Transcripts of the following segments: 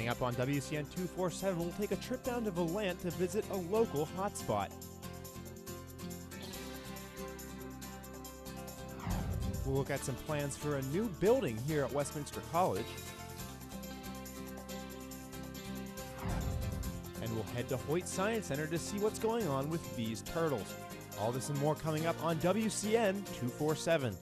Coming up on WCN 247, we'll take a trip down to Valant to visit a local hotspot. We'll look at some plans for a new building here at Westminster College. And we'll head to Hoyt Science Center to see what's going on with these turtles. All this and more coming up on WCN 247.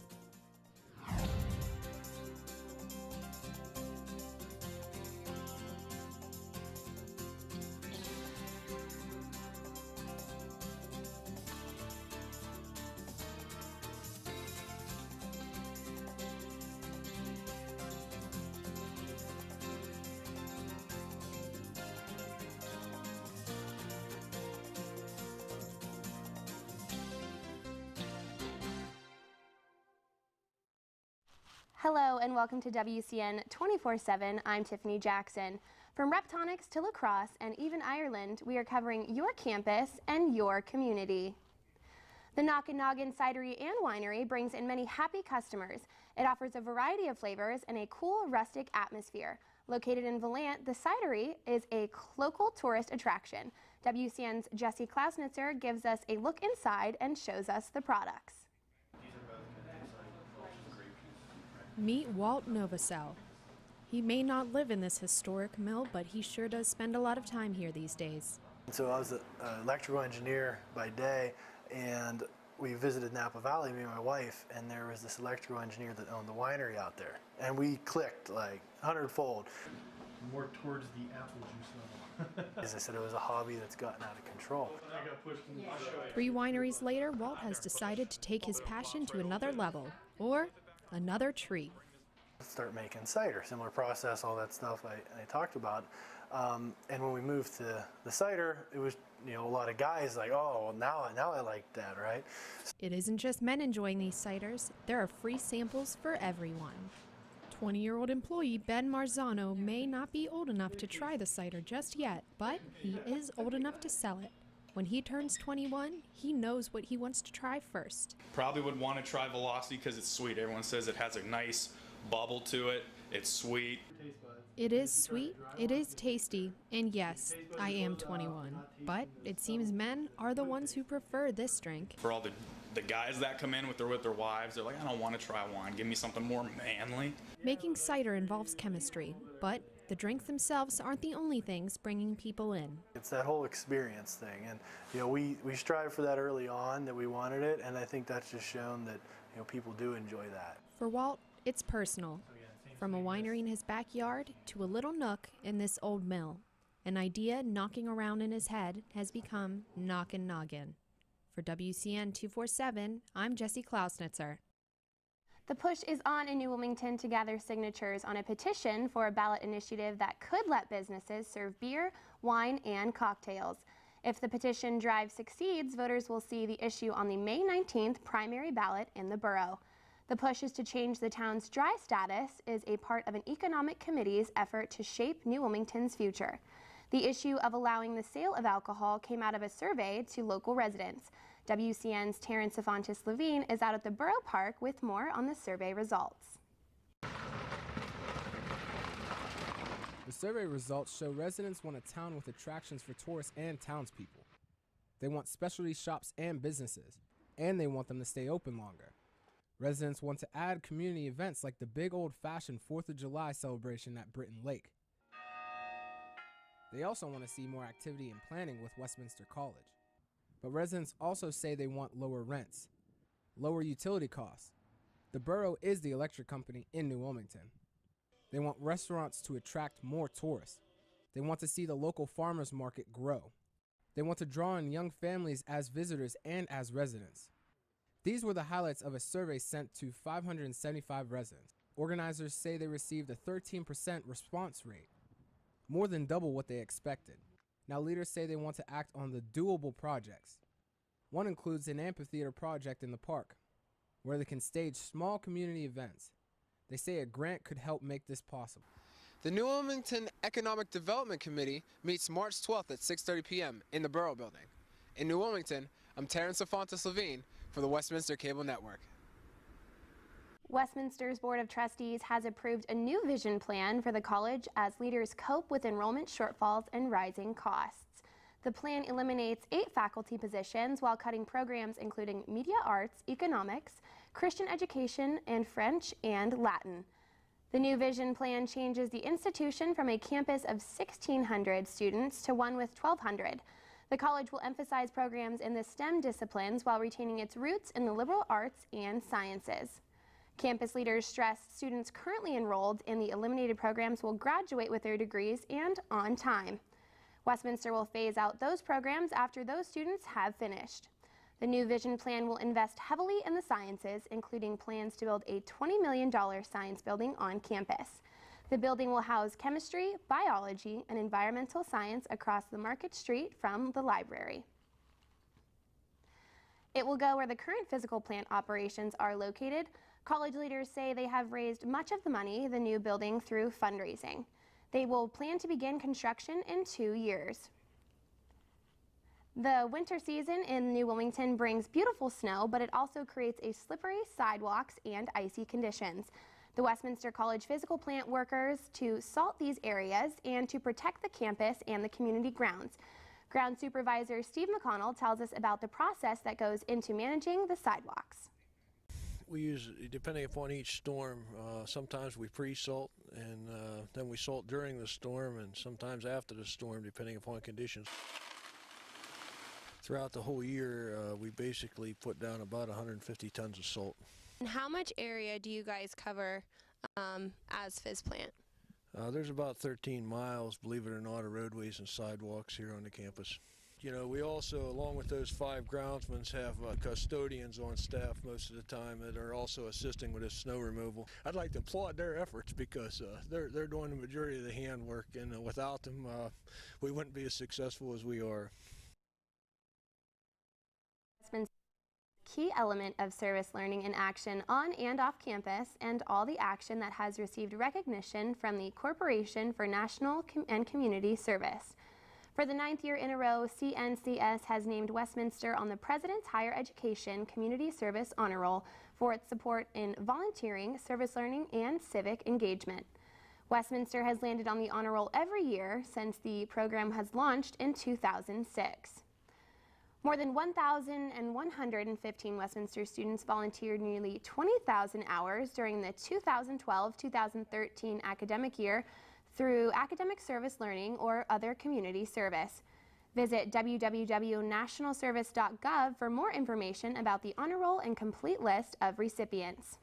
Hello and welcome to WCN 24/7. I'm Tiffany Jackson. From Reptonics to lacrosse and even Ireland, we are covering your campus and your community. The Knockin' Noggin Cidery and Winery brings in many happy customers. It offers a variety of flavors and a cool rustic atmosphere. Located in Valant, the cidery is a local tourist attraction. WCN's Jesse Klausnitzer gives us a look inside and shows us the products. Meet Walt Novosel. He may not live in this historic mill, but he sure does spend a lot of time here these days. So I was an electrical engineer by day, and we visited Napa Valley, me and my wife, and there was this electrical engineer that owned the winery out there. And we clicked like 100-fold. More towards the apple juice level. As I said, it was a hobby that's gotten out of control. 3 wineries later, Walt has decided to take his passion to another level, or another tree. Start making cider, similar process, all that stuff I talked about. And when we moved to the cider, it was, a lot of guys like, oh, well, now I like that, right? It isn't just men enjoying these ciders. There are free samples for everyone. 20-year-old employee Ben Marzano may not be old enough to try the cider just yet, but he is old enough to sell it. When he turns 21, he knows what he wants to try first. Probably would want to try Velocity because it's sweet. Everyone says it has a nice bubble to it. It's sweet. It is sweet, it is tasty, and yes, I am 21. But it seems men are the ones who prefer this drink. For all the guys that come in with their wives, they're like, I don't want to try wine. Give me something more manly. Making cider involves chemistry, but the drinks themselves aren't the only things bringing people in. It's that whole experience thing, and we strive for that early on, that we wanted it, and I think that's just shown that people do enjoy that. For Walt, it's personal. From a winery in his backyard to a little nook in this old mill, an idea knocking around in his head has become Knockin' Noggin. For WCN 247, I'm Jesse Klausnitzer. The push is on in New Wilmington to gather signatures on a petition for a ballot initiative that could let businesses serve beer, wine, and cocktails. If the petition drive succeeds, voters will see the issue on the May 19th primary ballot in the borough. The push is to change the town's dry status is a part of an economic committee's effort to shape New Wilmington's future. The issue of allowing the sale of alcohol came out of a survey to local residents. WCN's Terrence Afontis Levine is out at the Borough Park with more on the survey results. The survey results show residents want a town with attractions for tourists and townspeople. They want specialty shops and businesses, and they want them to stay open longer. Residents want to add community events like the big old-fashioned 4th of July celebration at Britton Lake. They also want to see more activity and planning with Westminster College. But residents also say they want lower rents, lower utility costs. The borough is the electric company in New Wilmington. They want restaurants to attract more tourists. They want to see the local farmers market grow. They want to draw in young families as visitors and as residents. These were the highlights of a survey sent to 575 residents. Organizers say they received a 13% response rate, more than double what they expected. Now leaders say they want to act on the doable projects. One includes an amphitheater project in the park, where they can stage small community events. They say a grant could help make this possible. The New Wilmington Economic Development Committee meets March 12th at 6:30 p.m. in the Borough Building. In New Wilmington, I'm Terrence Afontis Levine for the Westminster Cable Network. Westminster's Board of Trustees has approved a new vision plan for the college as leaders cope with enrollment shortfalls and rising costs. The plan eliminates 8 faculty positions while cutting programs including media arts, economics, Christian education, and French and Latin. The new vision plan changes the institution from a campus of 1,600 students to one with 1,200. The college will emphasize programs in the STEM disciplines while retaining its roots in the liberal arts and sciences. Campus leaders stress students currently enrolled in the eliminated programs will graduate with their degrees and on time. Westminster will phase out those programs after those students have finished. The new vision plan will invest heavily in the sciences, including plans to build a $20 million science building on campus. The building will house chemistry, biology, and environmental science across the Market Street from the library. It will go where the current physical plant operations are located. College leaders say they have raised much of the money the new building through fundraising. They will plan to begin construction in 2 years. The winter season in New Wilmington brings beautiful snow, but it also creates a slippery sidewalks and icy conditions. The Westminster College physical plant workers to salt these areas and to protect the campus and the community grounds. Ground Supervisor Steve McConnell tells us about the process that goes into managing the sidewalks. We use, depending upon each storm, sometimes we pre-salt and then we salt during the storm and sometimes after the storm, depending upon conditions. Throughout the whole year, we basically put down about 150 tons of salt. And how much area do you guys cover as Fizz Plant? There's about 13 miles, believe it or not, of roadways and sidewalks here on the campus. You know, we also, along with those 5 groundsmen, have custodians on staff most of the time that are also assisting with this snow removal. I'd like to applaud their efforts because they're doing the majority of the handwork, and without them, we wouldn't be as successful as we are. Key element of service learning in action on and off campus, and all the action that has received recognition from the Corporation for National and Community Service. For the 9th year in a row, CNCS has named Westminster on the President's Higher Education Community Service Honor Roll for its support in volunteering, service learning, and civic engagement. Westminster has landed on the honor roll every year since the program has launched in 2006. More than 1,115 Westminster students volunteered nearly 20,000 hours during the 2012-2013 academic year through academic service learning or other community service. Visit www.nationalservice.gov for more information about the honor roll and complete list of recipients.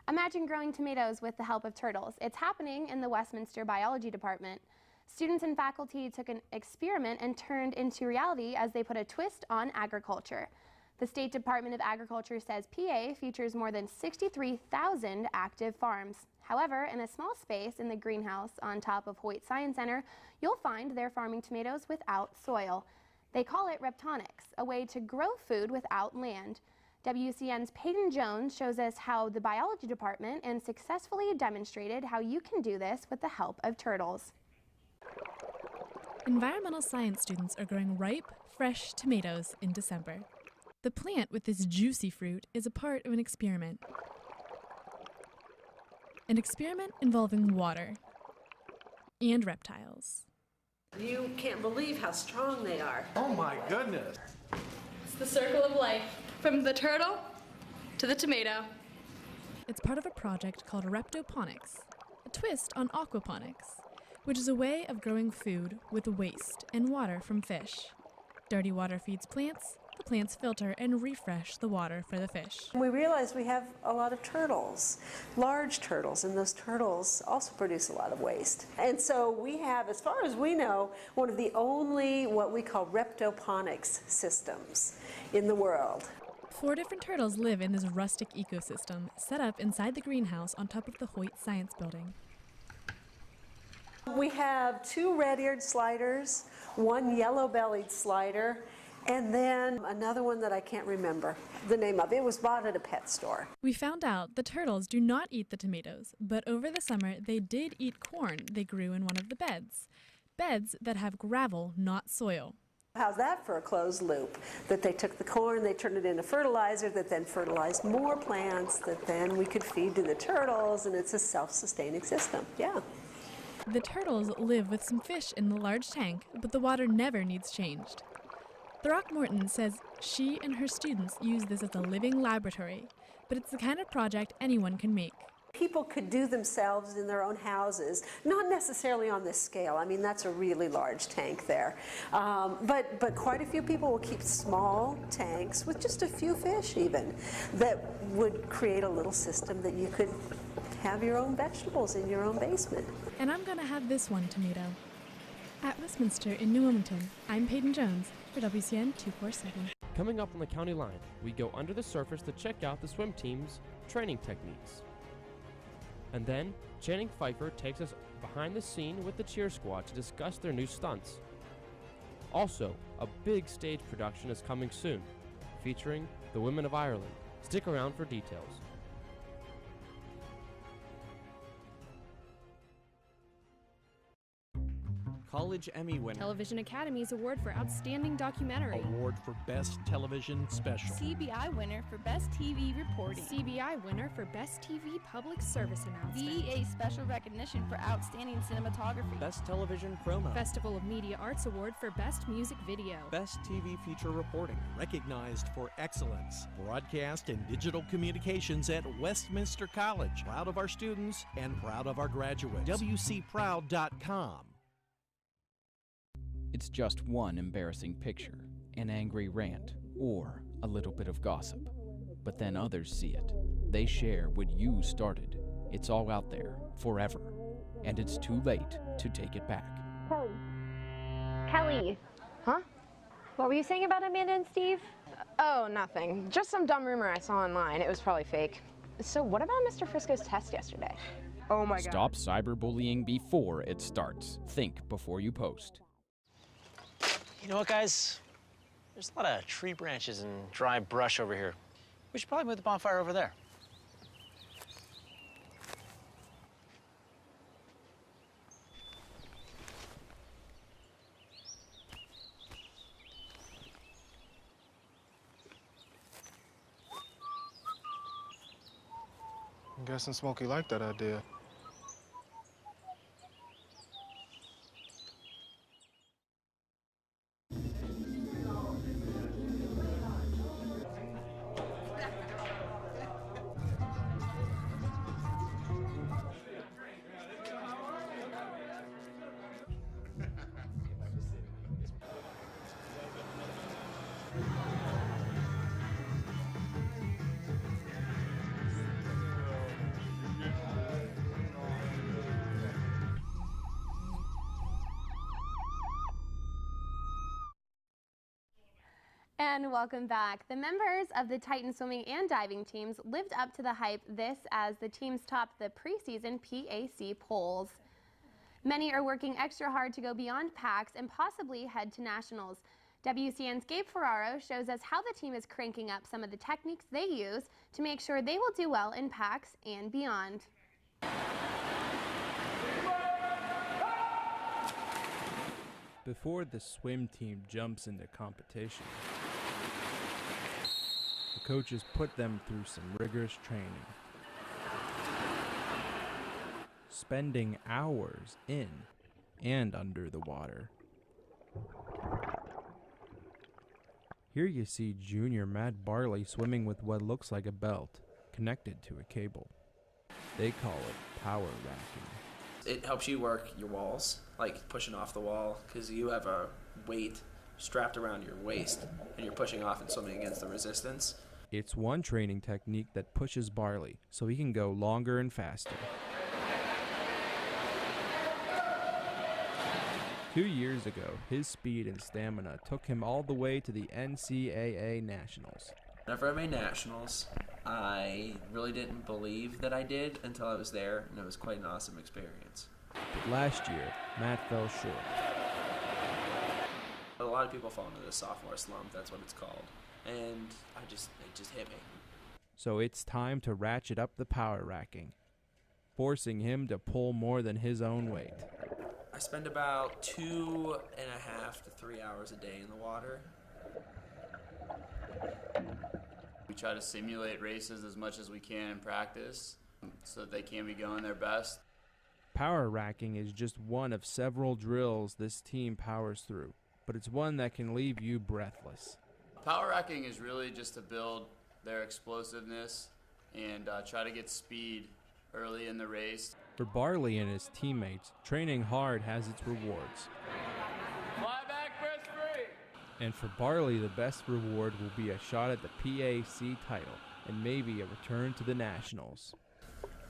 Imagine growing tomatoes with the help of turtles. It's happening in the Westminster Biology Department. Students and faculty took an experiment and turned into reality as they put a twist on agriculture. The State Department of Agriculture says PA features more than 63,000 active farms. However, in a small space in the greenhouse on top of Hoyt Science Center, you'll find they're farming tomatoes without soil. They call it reptonics, a way to grow food without land. WCN's Peyton Jones shows us how the biology department and successfully demonstrated how you can do this with the help of turtles. Environmental science students are growing ripe, fresh tomatoes in December. The plant with this juicy fruit is a part of an experiment. An experiment involving water and reptiles. You can't believe how strong they are. Oh my goodness. It's the circle of life, from the turtle to the tomato. It's part of a project called reptoponics, a twist on aquaponics, which is a way of growing food with waste and water from fish. Dirty water feeds plants, the plants filter and refresh the water for the fish. We realize we have a lot of turtles, large turtles, and those turtles also produce a lot of waste. And so we have, as far as we know, one of the only what we call reptoponics systems in the world. 4 different turtles live in this rustic ecosystem set up inside the greenhouse on top of the Hoyt Science Building. We have 2 red-eared sliders, 1 yellow-bellied slider, and then another one that I can't remember the name of. It was bought at a pet store. We found out the turtles do not eat the tomatoes, but over the summer they did eat corn they grew in one of the beds. Beds that have gravel, not soil. How's that for a closed loop? That they took the corn, they turned it into fertilizer, that then fertilized more plants, that then we could feed to the turtles, and it's a self-sustaining system. Yeah. The turtles live with some fish in the large tank, but the water never needs changed. Throckmorton says she and her students use this as a living laboratory, but it's the kind of project anyone can make. People could do themselves in their own houses, not necessarily on this scale. I mean, that's a really large tank there. But quite a few people will keep small tanks with just a few fish even that would create a little system that you could have your own vegetables in your own basement. And I'm going to have this one tomato. At Westminster in New Wilmington, I'm Peyton Jones for WCN 247. Coming up on the county line, we go under the surface to check out the swim team's training techniques. And then, Channing Pfeiffer takes us behind the scene with the cheer squad to discuss their new stunts. Also, a big stage production is coming soon, featuring the Women of Ireland. Stick around for details. College Emmy winner. Television Academy's Award for Outstanding Documentary. Award for Best Television Special. CBI winner for Best TV Reporting. CBI winner for Best TV Public Service Announcement. VEA Special Recognition for Outstanding Cinematography. Best Television Promo. Festival of Media Arts Award for Best Music Video. Best TV Feature Reporting. Recognized for excellence, broadcast and digital communications at Westminster College. Proud of our students and proud of our graduates. WCProud.com. It's just one embarrassing picture, an angry rant, or a little bit of gossip. But then others see it. They share what you started. It's all out there, forever. And it's too late to take it back. Kelly. Huh? What were you saying about Amanda and Steve? Oh, nothing. Just some dumb rumor I saw online. It was probably fake. So what about Mr. Frisco's test yesterday? Oh my God. Stop cyberbullying before it starts. Think before you post. You know what, guys? There's a lot of tree branches and dry brush over here. We should probably move the bonfire over there. I'm guessing Smokey liked that idea. And welcome back. The members of the Titan swimming and diving teams lived up to the hype this as the teams topped the preseason PAC polls. Many are working extra hard to go beyond PACs and possibly head to nationals. WCN's Gabe Ferraro shows us how the team is cranking up some of the techniques they use to make sure they will do well in PACs and beyond. Before the swim team jumps into competition, the coaches put them through some rigorous training, spending hours in and under the water. Here you see junior Matt Barley swimming with what looks like a belt connected to a cable. They call it power racking. It helps you work your walls, like pushing off the wall, because you have a weight strapped around your waist and you're pushing off and swimming against the resistance. It's one training technique that pushes Barley so he can go longer and faster. 2 years ago, his speed and stamina took him all the way to the NCAA Nationals. Whenever I made nationals, I really didn't believe that I did until I was there, and it was quite an awesome experience. But last year, Matt fell short. A lot of people fall into the sophomore slump, that's what it's called. And it just hit me. So it's time to ratchet up the power racking, forcing him to pull more than his own weight. I spend about 2.5 to 3 hours a day in the water. We try to simulate races as much as we can in practice so that they can be going their best. Power racking is just one of several drills this team powers through, but it's one that can leave you breathless. Power racking is really just to build their explosiveness and try to get speed early in the race. For Barley and his teammates, training hard has its rewards. Fly back, first free! And for Barley, the best reward will be a shot at the PAC title and maybe a return to the Nationals.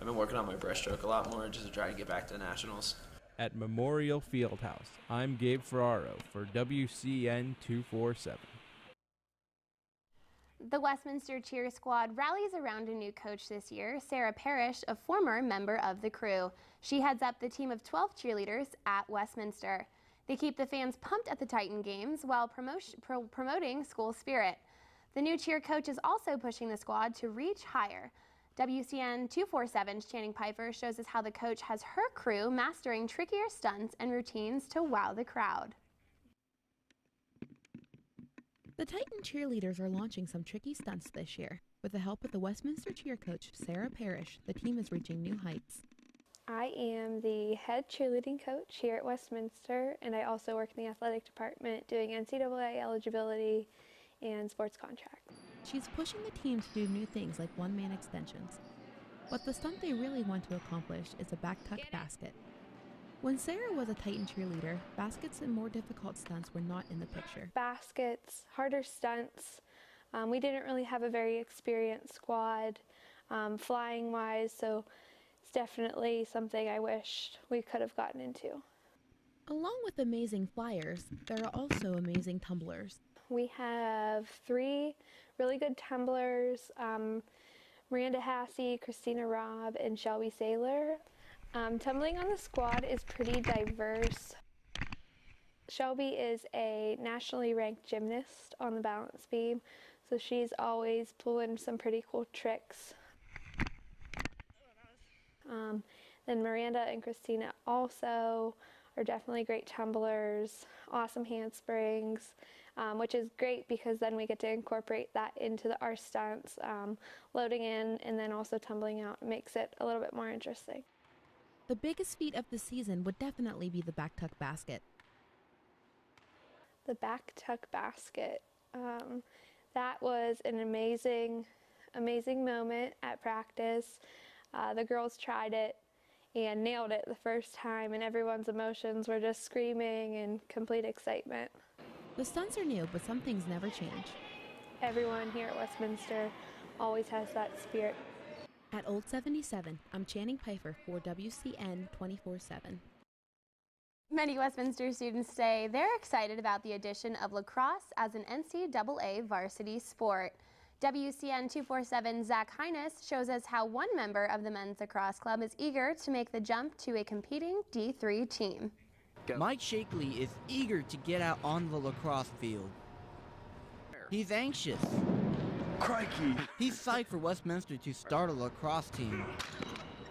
I've been working on my breaststroke a lot more just to try to get back to the Nationals. At Memorial Fieldhouse, I'm Gabe Ferraro for WCN 247. The Westminster Cheer Squad rallies around a new coach this year, Sarah Parrish, a former member of the crew. She heads up the team of 12 cheerleaders at Westminster. They keep the fans pumped at the Titan Games while promoting school spirit. The new cheer coach is also pushing the squad to reach higher. WCN 247's Channing Pfeiffer shows us how the coach has her crew mastering trickier stunts and routines to wow the crowd. The Titan cheerleaders are launching some tricky stunts this year. With the help of the Westminster cheer coach, Sarah Parrish, the team is reaching new heights. I am the head cheerleading coach here at Westminster, and I also work in the athletic department doing NCAA eligibility and sports contracts. She's pushing the team to do new things like one-man extensions. But the stunt they really want to accomplish is a back-tuck basket. When Sarah was a Titan cheerleader, baskets and more difficult stunts were not in the picture. Baskets, harder stunts. We didn't really have a very experienced squad flying-wise, so it's definitely something I wished we could have gotten into. Along with amazing flyers, there are also amazing tumblers. We have 3 really good tumblers, Miranda Hassey, Christina Robb, and Shelby Saylor. Tumbling on the squad is pretty diverse. Shelby is a nationally ranked gymnast on the balance beam, so she's always pulling some pretty cool tricks. Then Miranda and Christina also are definitely great tumblers, awesome handsprings, which is great because then we get to incorporate that into our stunts. Loading in and then also tumbling out makes it a little bit more interesting. The biggest feat of the season would definitely be the back tuck basket. The back tuck basket. That was an amazing moment at practice. The girls tried it and nailed it the first time, and everyone's emotions were just screaming and complete excitement. The stunts are new, but some things never change. Everyone here at Westminster always has that spirit. At Old 77, I'm Channing Pfeiffer for WCN 24/7. Many Westminster students say they're excited about the addition of lacrosse as an NCAA varsity sport. WCN 247's Zach Hines shows us how one member of the men's lacrosse club is eager to make the jump to a competing D3 team. Mike Shakely is eager to get out on the lacrosse field. He's anxious. Crikey! He's psyched for Westminster to start a lacrosse team.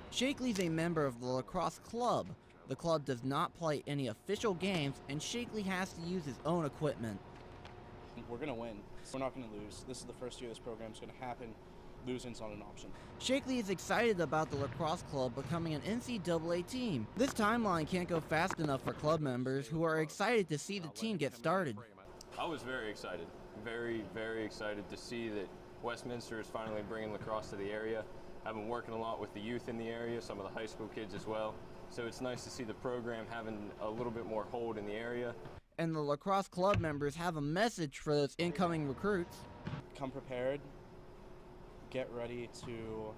Shakely's a member of the lacrosse club. The club does not play any official games, and Shakely has to use his own equipment. We're going to win. We're not going to lose. This is the first year this program's going to happen. Losing's not an option. Shakely is excited about the lacrosse club becoming an NCAA team. This timeline can't go fast enough for club members who are excited to see the team get started. I was very excited. Very, very excited to see that Westminster is finally bringing lacrosse to the area. I've been working a lot with the youth in the area, some of the high school kids as well. So it's nice to see the program having a little bit more hold in the area. And the lacrosse club members have a message for those incoming recruits. Come prepared, get ready to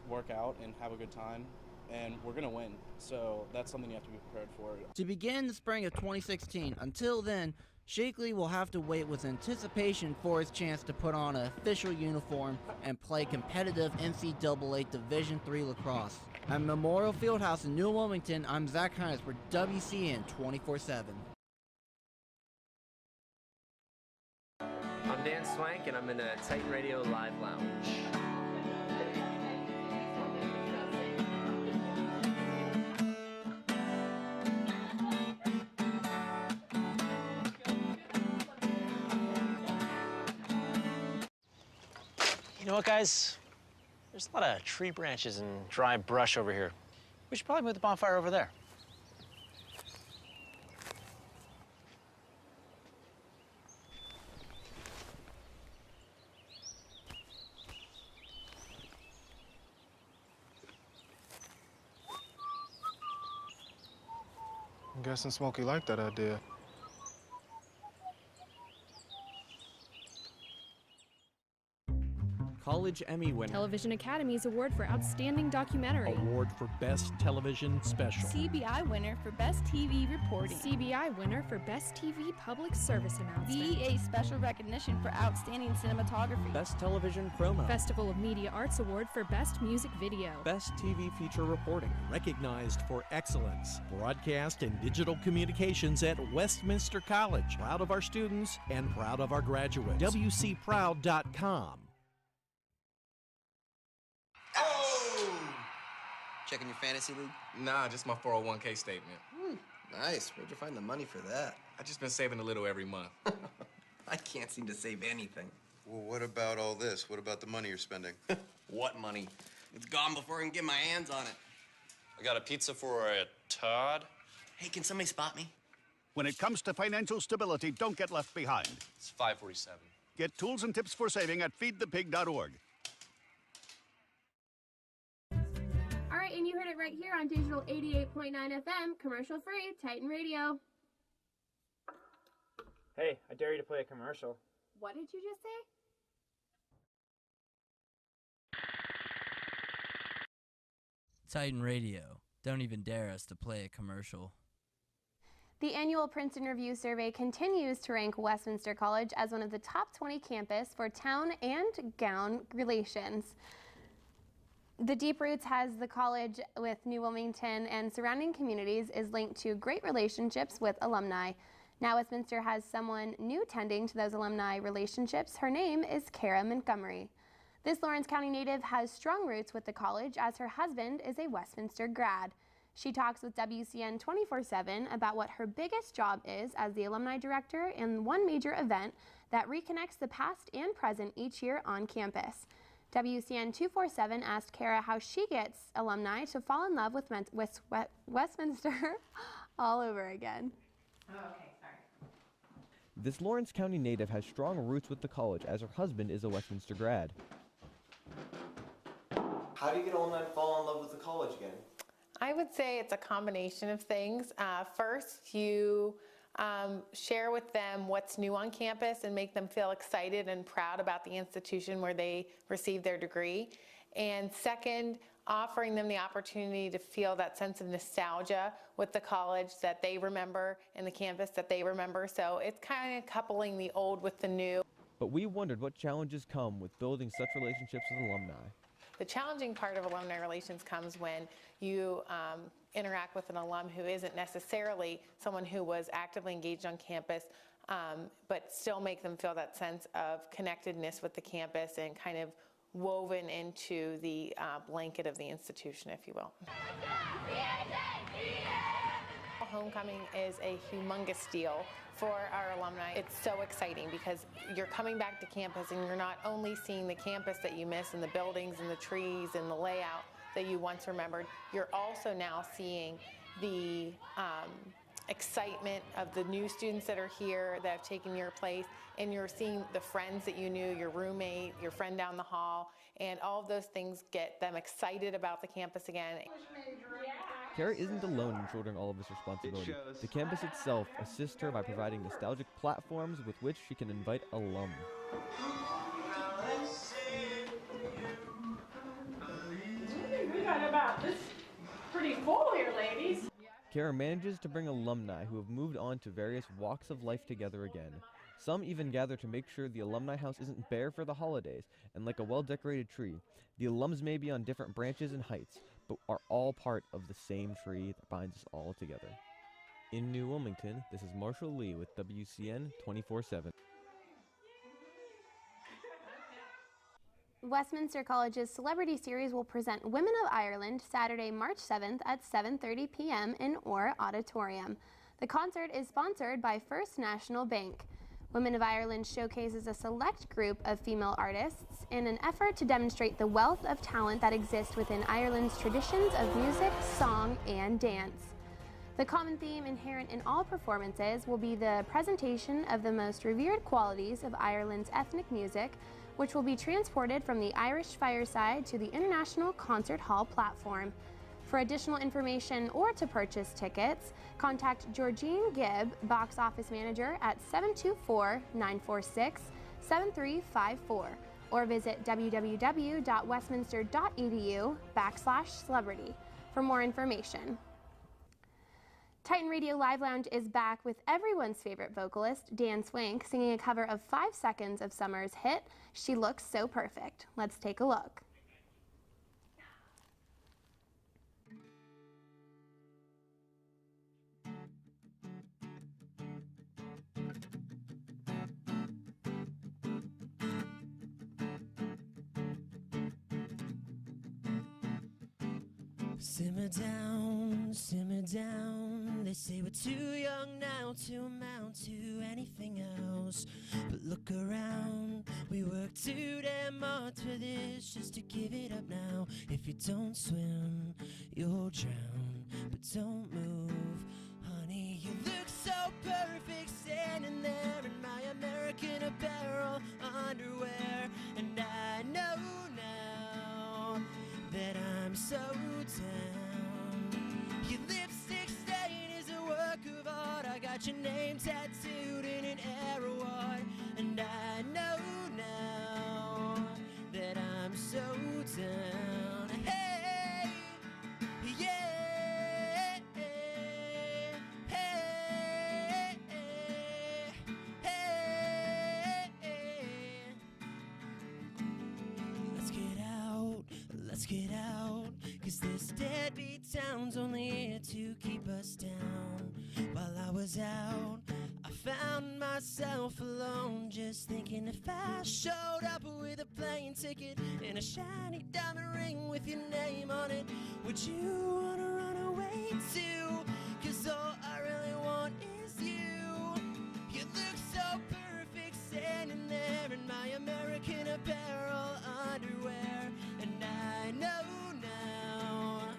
work out and have a good time, and we're going to win. So that's something you have to be prepared for. To begin the spring of 2016, until then, Shakely will have to wait with anticipation for his chance to put on an official uniform and play competitive NCAA Division III lacrosse. At Memorial Fieldhouse in New Wilmington, I'm Zach Hines for WCN 24/7. I'm Dan Swank, and I'm in a Titan Radio Live Lounge. You know what, guys? There's a lot of tree branches and dry brush over here. We should probably move the bonfire over there. I'm guessing Smokey liked that idea. College Emmy winner. Television Academy's Award for Outstanding Documentary. Award for Best Television Special. CBI winner for Best TV Reporting. CBI winner for Best TV Public Service Announcement. VEA Special Recognition for Outstanding Cinematography. Best Television Promo. Festival of Media Arts Award for Best Music Video. Best TV Feature Reporting. Recognized for excellence, broadcast and digital communications at Westminster College. Proud of our students and proud of our graduates. WCProud.com. Checking your fantasy league? Nah, just my 401k statement. Nice. Where'd you find the money for that? I just been saving a little every month. I can't seem to save anything. Well, what about all this? What about the money you're spending? What money? It's gone before I can get my hands on it. I got a pizza for a Todd. Hey, can somebody spot me? When it comes to financial stability, don't get left behind. It's 547. Get tools and tips for saving at feedthepig.org. All right, and you heard it right here on Digital 88.9 FM, commercial free, Titan Radio. Hey, I dare you to play a commercial. What did you just say? Titan Radio. Don't even dare us to play a commercial. The annual Princeton Review survey continues to rank Westminster College as one of the top 20 campus for town and gown relations. The Deep Roots has the college with New Wilmington and surrounding communities is linked to great relationships with alumni. Now Westminster has someone new tending to those alumni relationships. Her name is Kara Montgomery. This Lawrence County native has strong roots with the college as her husband is a Westminster grad. She talks with WCN 24/7 about what her biggest job is as the alumni director in one major event that reconnects the past and present each year on campus. WCN 247 asked Kara how she gets alumni to fall in love with Westminster all over again. Oh, okay, sorry. This Lawrence County native has strong roots with the college as her husband is a Westminster grad. How do you get alumni to fall in love with the college again? I would say it's a combination of things. First, you share with them what's new on campus and make them feel excited and proud about the institution where they received their degree. And second, offering them the opportunity to feel that sense of nostalgia with the college that they remember and the campus that they remember. So it's kind of coupling the old with the new. But we wondered what challenges come with building such relationships with alumni. The challenging part of alumni relations comes when you interact with an alum who isn't necessarily someone who was actively engaged on campus, but still make them feel that sense of connectedness with the campus and kind of woven into the blanket of the institution, if you will. Homecoming is a humongous deal for our alumni. It's so exciting because you're coming back to campus and you're not only seeing the campus that you miss and the buildings and the trees and the layout that you once remembered, you're also now seeing the excitement of the new students that are here that have taken your place, and you're seeing the friends that you knew, your roommate, your friend down the hall, and all of those things get them excited about the campus again. Kara isn't alone in shouldering all of this responsibility. The campus itself assists her by providing nostalgic platforms with which she can invite alum. We got about this pretty full here, ladies. Kara manages to bring alumni who have moved on to various walks of life together again. Some even gather to make sure the alumni house isn't bare for the holidays, and like a well-decorated tree, the alums may be on different branches and heights, but are all part of the same tree that binds us all together. In New Wilmington, this is Marshall Lee with WCN 24/7. Westminster College's Celebrity Series will present Women of Ireland Saturday, March 7th at 7:30 p.m. in Orr Auditorium. The concert is sponsored by First National Bank. Women of Ireland showcases a select group of female artists in an effort to demonstrate the wealth of talent that exists within Ireland's traditions of music, song, and dance. The common theme inherent in all performances will be the presentation of the most revered qualities of Ireland's ethnic music, which will be transported from the Irish fireside to the International Concert Hall platform. For additional information or to purchase tickets, contact Georgine Gibb, box office manager at 724-946-7354 or visit www.westminster.edu/celebrity for more information. Titan Radio Live Lounge is back with everyone's favorite vocalist, Dan Swank, singing a cover of 5 Seconds of Summer's hit, She Looks So Perfect. Let's take a look. Simmer down. They say we're too young now to amount to anything else. But look around, we work too damn hard for this just to give it up now. If you don't swim, you'll drown. But don't move, honey, you look so perfect standing there in my American Apparel underwear. And I know now that I'm so down. Your lipstick stain is a work of art. I got your name tattooed in an arrow heart. And I know now that I'm so down. Hey, yeah, hey, hey. Let's get out, 'cause this deadbeat town's only here to keep us down. While I was out, I found myself alone, just thinking if I showed up with a plane ticket and a shiny diamond ring with your name on it, would you wanna run away too? 'Cause all I really want is you. You look so perfect standing there in my American Apparel underwear. And I know now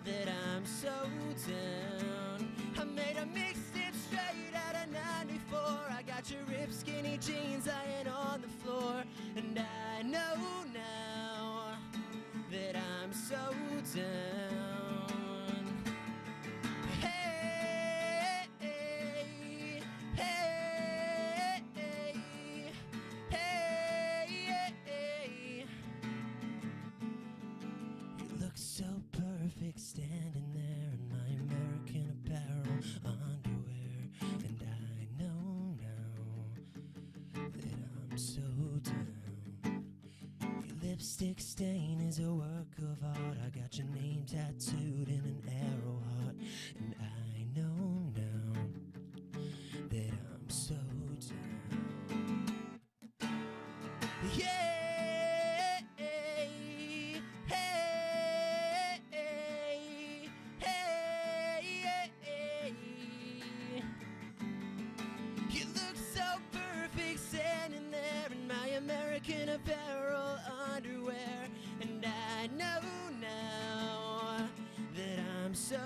that I'm so down. I made a mixtape straight out of 94. I got your ripped skinny jeans lying on the floor. And I know now that I'm so down. Hey, hey, hey, hey, hey. You look so perfect standing there in my American Apparel underwear. And I know now that I'm so down. Your lipstick stain is a work of art. I got your name tattooed in an arrow heart. And I know now that I'm so down. Yeah, hey, hey, hey. You look so perfect standing there in my American Apparel underwear. And I know now that I'm so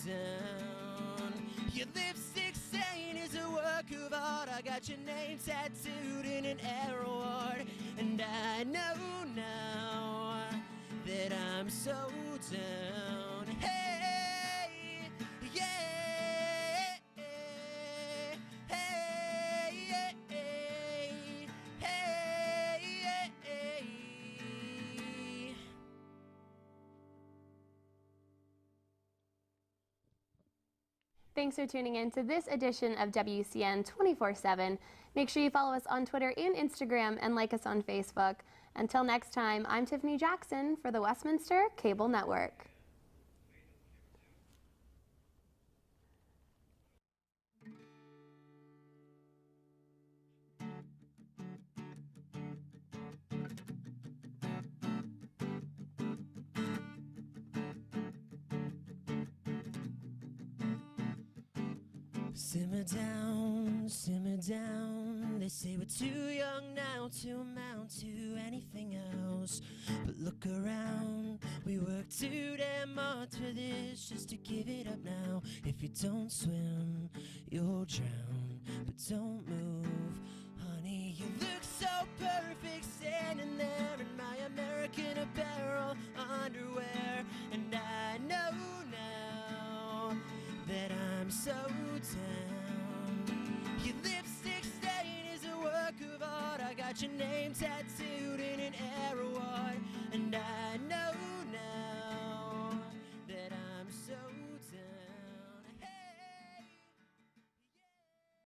down. Your lipstick stain is a work of art. I got your name tattooed in an arrow heart. And I know now that I'm so down. Hey, yeah, hey, hey, hey. Thanks for tuning in to this edition of WCN 24/7. Make sure you follow us on Twitter and Instagram and like us on Facebook. Until next time, I'm Tiffany Jackson for the Westminster Cable Network. Simmer down, They say we're too young now to amount to anything else. But look around, we work too damn hard for this just to give it up now. If you don't swim, you'll drown. But don't move, honey, you look so perfect standing there in my American Apparel underwear. And I know now that I'm so down. Your lipstick stain is a work of art. I got your name tattooed